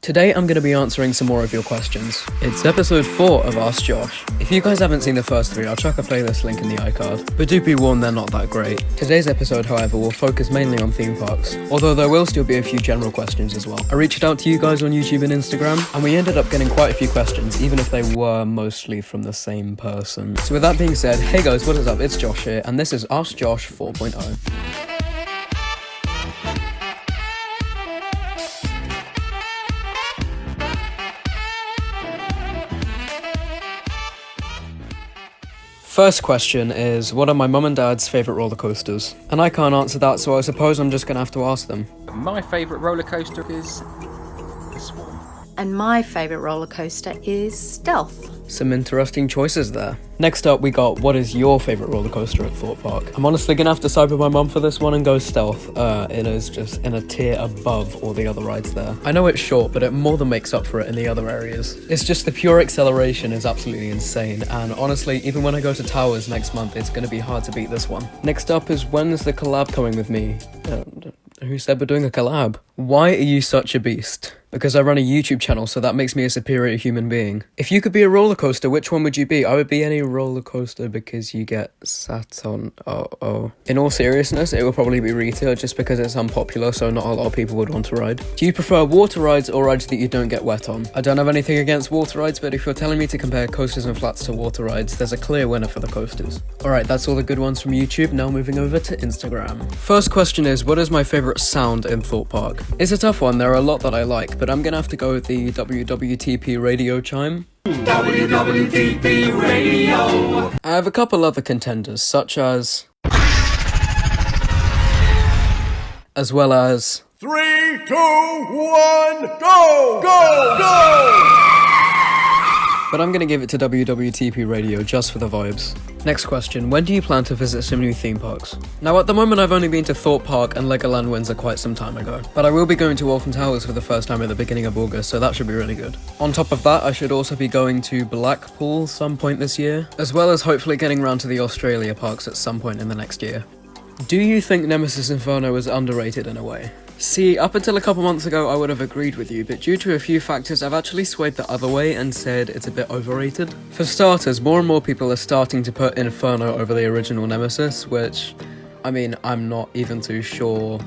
Today I'm going to be answering some more of your questions. It's episode 4 of Ask Josh. If you guys haven't seen the first 3, I'll chuck a playlist link in the iCard, but do be warned they're not that great. Today's episode, however, will focus mainly on theme parks, although there will still be a few general questions as well. I reached out to you guys on YouTube and Instagram, and we ended up getting quite a few questions, even if they were mostly from the same person. So with that being said, hey guys, what is up? It's Josh here, and this is Ask Josh 4.0. First question is, what are my mum and dad's favourite roller coasters? And I can't answer that, so I suppose I'm just going to have to ask them. My favourite roller coaster is this one. And my favourite roller coaster is Stealth. Some interesting choices there. Next up, we got, what is your favourite roller coaster at Thorpe Park? I'm honestly going to have to side with my mum for this one and go Stealth. It is just in a tier above all the other rides there. I know it's short, but it more than makes up for it in the other areas. It's just the pure acceleration is absolutely insane, and honestly, even when I go to Towers next month, it's going to be hard to beat this one. Next up is, when is the collab coming with me? Who said we're doing a collab? Why are you such a beast? Because I run a YouTube channel, so that makes me a superior human being. If you could be a roller coaster, which one would you be? I would be any roller coaster because you get sat on. In all seriousness, it will probably be Rita just because it's unpopular, so not a lot of people would want to ride. Do you prefer water rides or rides that you don't get wet on? I don't have anything against water rides, but if you're telling me to compare coasters and flats to water rides, there's a clear winner for the coasters. Alright, that's all the good ones from YouTube, now moving over to Instagram. First question is, what is my favourite sound in Thorpe Park? It's a tough one, there are a lot that I like, but I'm gonna have to go with the WWTP radio chime. WWTP radio! I have a couple other contenders, such as well as 3, 2, 1, go, go, go! But I'm gonna give it to WWTP radio just for the vibes. Next question, when do you plan to visit some new theme parks? Now at the moment I've only been to Thorpe Park and Legoland Windsor quite some time ago, but I will be going to Alton Towers for the first time at the beginning of August, so that should be really good. On top of that, I should also be going to Blackpool some point this year, as well as hopefully getting around to the Australia parks at some point in the next year. Do you think Nemesis Inferno is underrated in a way? See, up until a couple months ago I would have agreed with you, but due to a few factors I've actually swayed the other way and said it's a bit overrated. For starters, more and more people are starting to put Inferno over the original Nemesis, which, I mean, I'm not even too sure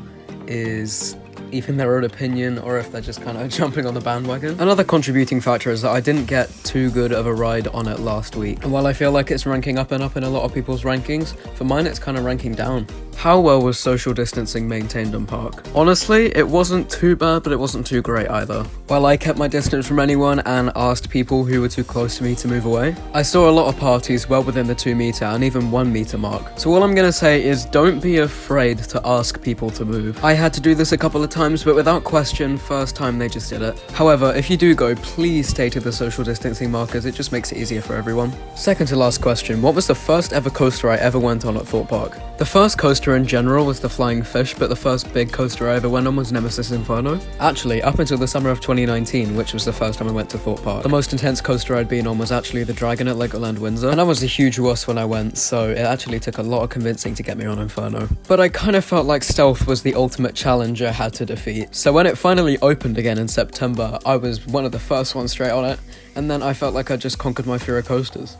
is even their own opinion or if they're just kind of jumping on the bandwagon. Another contributing factor is that I didn't get too good of a ride on it last week, and while I feel like it's ranking up and up in a lot of people's rankings, for mine it's kind of ranking down. How well was social distancing maintained on Park? Honestly, it wasn't too bad, but it wasn't too great either. While I kept my distance from anyone and asked people who were too close to me to move away, I saw a lot of parties well within the 2 meter and even 1 meter mark. So all I'm gonna say is don't be afraid to ask people to move. I had to do this a couple of times, but without question, first time they just did it. However, if you do go, please stay to the social distancing markers, it just makes it easier for everyone. Second to last question, what was the first ever coaster I ever went on at Thorpe Park? The first coaster in general was the Flying Fish, but the first big coaster I ever went on was Nemesis Inferno. Actually, up until the summer of 2019, which was the first time I went to Thorpe Park, the most intense coaster I'd been on was actually the Dragon at Legoland Windsor, and I was a huge wuss when I went, so it actually took a lot of convincing to get me on Inferno. But I kind of felt like Stealth was the ultimate challenge I had to defeat, so when it finally opened again in September, I was one of the first ones straight on it, and then I felt like I just conquered my fear of coasters.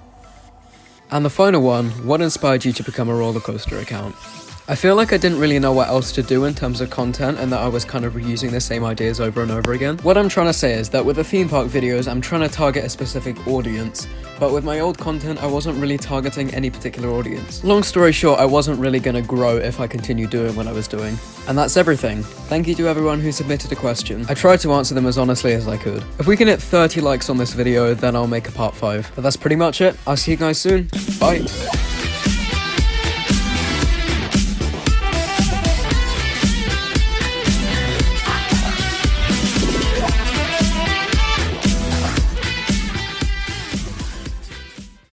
And the final one, what inspired you to become a Rollercoaster Account? I feel like I didn't really know what else to do in terms of content and that I was kind of reusing the same ideas over and over again. What I'm trying to say is that with the theme park videos, I'm trying to target a specific audience, but with my old content, I wasn't really targeting any particular audience. Long story short, I wasn't really going to grow if I continued doing what I was doing. And that's everything. Thank you to everyone who submitted a question. I tried to answer them as honestly as I could. If we can hit 30 likes on this video, then I'll make a part 5. But that's pretty much it. I'll see you guys soon. Bye.